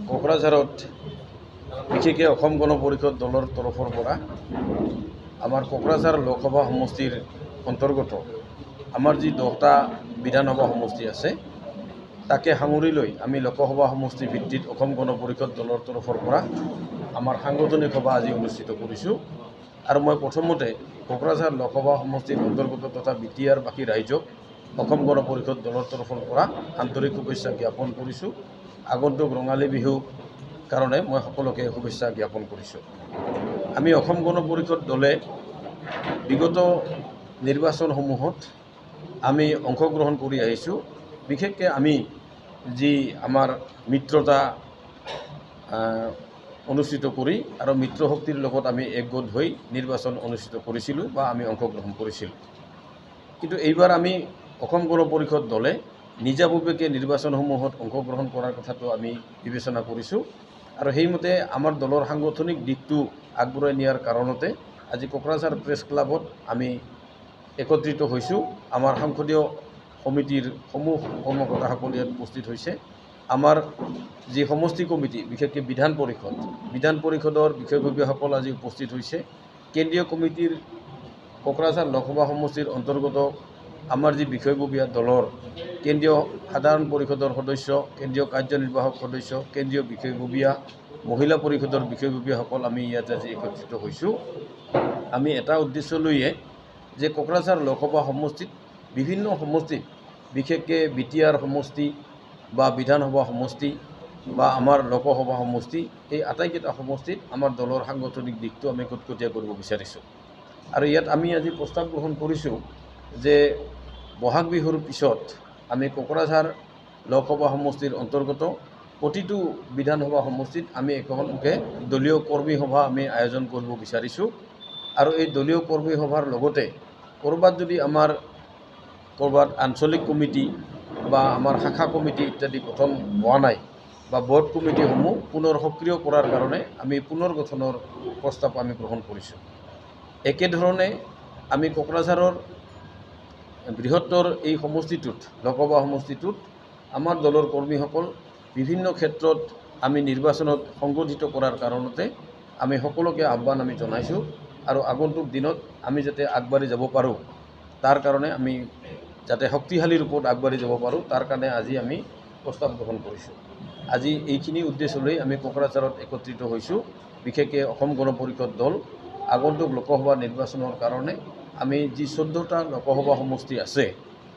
কোকৰাঝাৰত বিশেষকৈ অসম গণ পৰিষদ দলৰ তৰফৰ পৰা আমাৰ কোকৰাঝাৰ লোকসভা সমষ্টিৰ অন্তৰ্গত আমাৰ যি 10টা বিধানসভা সমষ্টি আছে তাকে সামৰি লৈ আমি লোকসভা সমষ্টি ভিত্তিত অসম গণ পৰিষদ দলৰ তৰফৰ পৰা আমাৰ সাংগঠনিক সভা আজি অনুষ্ঠিত কৰিছোঁ আৰু মই প্ৰথমতে কোকৰাঝাৰ লোকসভা সমষ্টিৰ অন্তৰ্গত তথা বিটিআৰ বাকী ৰাইজক অসম গণ পৰিষদ দলৰ তৰফৰ পৰা আন্তৰিক শুভেচ্ছা জ্ঞাপন কৰিছোঁ। আগন্তুক ৰঙালী বিহু কাৰণে মই সকলোকে শুভেচ্ছা জ্ঞাপন কৰিছোঁ। আমি অসম গণ পৰিষদ দলে বিগত নিৰ্বাচনসমূহত আমি অংশগ্ৰহণ কৰি আহিছোঁ। বিশেষকৈ আমি যি আমাৰ মিত্ৰতা অনুষ্ঠিত কৰি আৰু মিত্ৰ শক্তিৰ লগত আমি একগোট হৈ নিৰ্বাচন অনুষ্ঠিত কৰিছিলোঁ বা আমি অংশগ্ৰহণ কৰিছিলোঁ। কিন্তু এইবাৰ আমি অসম গণ পৰিষদ দলে নিজাববীয়াকৈ নিৰ্বাচনসমূহত অংশগ্ৰহণ কৰাৰ কথাটো আমি বিবেচনা কৰিছোঁ আৰু সেইমতে আমাৰ দলৰ সাংগঠনিক দিশটো আগবঢ়াই নিয়াৰ কাৰণতে আজি কোকৰাঝাৰ প্ৰেছ ক্লাবত আমি একত্ৰিত হৈছোঁ। আমাৰ সংসদীয় সমিতিৰ সমূহ কৰ্মকৰ্তাসকল ইয়াত উপস্থিত হৈছে। আমাৰ যি সমষ্টি কমিটি বিশেষকৈ বিধান পৰিষদৰ বিষয়ববীয়াসকল আজি উপস্থিত হৈছে। কেন্দ্ৰীয় কমিটিৰ কোকৰাঝাৰ লোকসভা সমষ্টিৰ অন্তৰ্গত আমাৰ যি বিষয়ববীয়া দলৰ কেন্দ্ৰীয় সাধাৰণ পৰিষদৰ সদস্য, কেন্দ্ৰীয় কাৰ্যনিৰ্বাহক সদস্য, কেন্দ্ৰীয় বিষয়ববীয়া, মহিলা পৰিষদৰ বিষয়ববীয়াসকল আমি ইয়াত আজি একত্ৰিত হৈছোঁ। আমি এটা উদ্দেশ্য লৈয়ে যে কোকৰাঝাৰ লোকসভা সমষ্টিত বিভিন্ন সমষ্টিত বিশেষকৈ বিটিআৰ সমষ্টি বা বিধানসভা সমষ্টি বা আমাৰ লোকসভা সমষ্টি এই আটাইকেইটা সমষ্টিত আমাৰ দলৰ সাংগঠনিক দিশটো আমি কটকটীয়া কৰিব বিচাৰিছোঁ আৰু ইয়াত আমি আজি প্ৰস্তাৱ গ্ৰহণ কৰিছোঁ যে বহাগ বিহুৰ পিছত আমি কোকৰাঝাৰ লোকসভা সমষ্টিৰ অন্তৰ্গত প্ৰতিটো বিধানসভা সমষ্টিত আমি এখনকৈ দলীয় কৰ্মী সভা আমি আয়োজন কৰিব বিচাৰিছোঁ আৰু এই দলীয় কৰ্মী সভাৰ লগতে ক'ৰবাত যদি আমাৰ ক'ৰবাত আঞ্চলিক কমিটি বা আমাৰ শাখা কমিটি ইত্যাদি গঠন হোৱা নাই বা বোৰ্ড কমিটিসমূহ পুনৰ সক্ৰিয় কৰাৰ কাৰণে আমি পুনৰ গঠনৰ প্ৰস্তাৱ আমি গ্ৰহণ কৰিছোঁ। একেধৰণে আমি কোকৰাঝাৰৰ বৃহত্তৰ এই সমষ্টিটোত লোকসভা সমষ্টিটোত আমাৰ দলৰ কৰ্মীসকল বিভিন্ন ক্ষেত্ৰত আমি নিৰ্বাচনত সংগঠিত কৰাৰ কাৰণতে আমি সকলোকে আহ্বান আমি জনাইছোঁ আৰু আগন্তুক দিনত আমি যাতে আগবাঢ়ি যাব পাৰোঁ তাৰ কাৰণে আমি যাতে শক্তিশালী ৰূপত আগবাঢ়ি যাব পাৰোঁ তাৰ কাৰণে আজি আমি প্ৰস্তাৱ গ্ৰহণ কৰিছোঁ। আজি এইখিনি উদ্দেশ্য লৈ আমি কোকৰাঝাৰত একত্ৰিত হৈছোঁ। বিশেষকৈ অসম গণ পৰিষদ দল আগন্তুক লোকসভা নিৰ্বাচনৰ কাৰণে আমি যি 14টা লোকসভা সমষ্টি আছে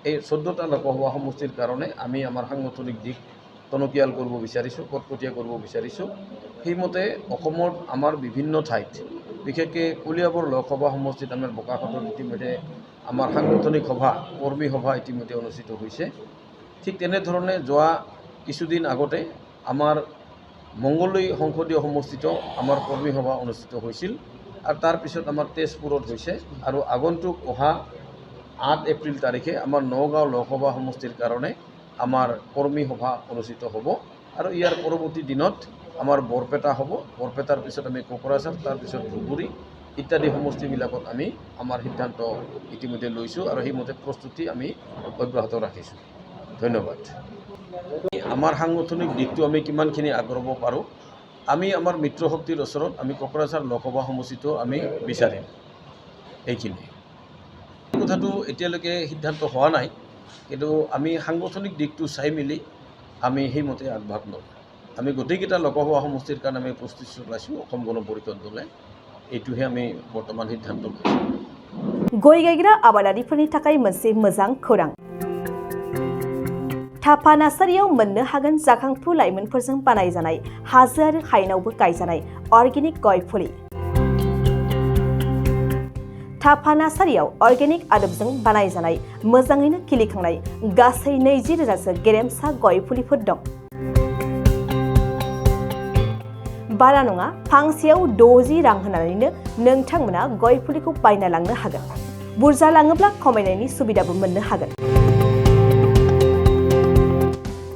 এই 14টা লোকসভা সমষ্টিৰ কাৰণে আমি আমাৰ সাংগঠনিক দিশ টনকিয়াল কৰিব বিচাৰিছোঁ, কটকটীয়া কৰিব বিচাৰিছোঁ। সেইমতে অসমত আমাৰ বিভিন্ন ঠাইত বিশেষকৈ কলিয়াবৰ লোকসভা সমষ্টিত আমাৰ বোকাখাতত ইতিমধ্যে আমাৰ সাংগঠনিক সভা কৰ্মী সভা ইতিমধ্যে অনুষ্ঠিত হৈছে। ঠিক তেনেধৰণে যোৱা কিছুদিন আগতে আমাৰ মংগলদৈ সংসদীয় সমষ্টিত আমাৰ কৰ্মী সভা অনুষ্ঠিত হৈছিল আৰু তাৰপিছত আমাৰ তেজপুৰত হৈছে আৰু আগন্তুক অহা 8 এপ্ৰিল তাৰিখে আমাৰ নগাঁও লোকসভা সমষ্টিৰ কাৰণে আমাৰ কৰ্মী সভা অনুষ্ঠিত হ'ব আৰু ইয়াৰ পৰৱৰ্তী দিনত আমাৰ বৰপেটা হ'ব। বৰপেটাৰ পিছত আমি কোকৰাঝাৰ, তাৰপিছত ধুবুৰী ইত্যাদি সমষ্টিবিলাকত আমি আমাৰ সিদ্ধান্ত ইতিমধ্যে লৈছোঁ আৰু সেইমতে প্ৰস্তুতি আমি অব্যাহত ৰাখিছোঁ। ধন্যবাদ। আমাৰ সাংগঠনিক দিশটো আমি কিমানখিনি আগবঢ়াব পাৰোঁ আমি আমাৰ মিত্ৰ শক্তিৰ ওচৰত আমি কোকৰাঝাৰ লোকসভা সমষ্টিটো আমি বিচাৰিম। এইখিনি কথাটো এতিয়ালৈকে সিদ্ধান্ত হোৱা নাই, কিন্তু আমি সাংগঠনিক দিশটো চাই মেলি আমি সেইমতে আগভাগ লওঁ। আমি গোটেইকেইটা লোকসভা সমষ্টিৰ কাৰণে আমি প্ৰস্তুতি চলাইছোঁ অসম গণ পৰিষদ দলে। এইটোহে আমি বৰ্তমান সিদ্ধান্ত লৈছোঁ। गय गायग्रा आबादारिफोरनि थाखाय मोनसे मोजां खौरां। थाफा नार्सारियाव मोननो हागोन जाखांफु लाइमोनफोरजों बानायजानाय हाजो आरो हायेनावबो गायजानाय अर्गेनिक गय फुलि। थाफा नार्सारियाव अर्गेनिक आदबजों बानायजानाय मोजाङैनो खिलिखांनाय गासै 20,000सो गेरेमसा गय फुलिफोर दं। बारा नङा, फांसेयाव 60 रां होनानैनो नोंथांमोना गय फुलिखौ बायना लांनो हागोन। बुरजा लाङोब्ला खमायनायनि सुबिदाबो मोननो हागोन।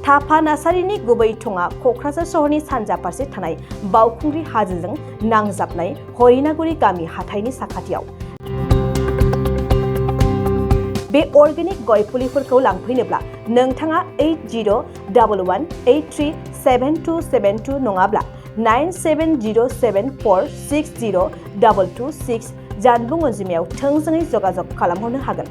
थाफा नार्सारिनि गुबै थङा क'क्राझार सहरनि सानजा फारसे थानाय बावखुंग्रि हाजोजों नांजाबनाय हरिनागुरि गामि हाथाइनि साखाथियाव। बे अर्गेनिक गय फुलिफोरखौ लांफैनोब्ला नोंथाङा 8011837272 नङाब्ला 9707460226 जानबुं अनजिमायाव थोंजोङै जगाजग खालामहरनो हागोन।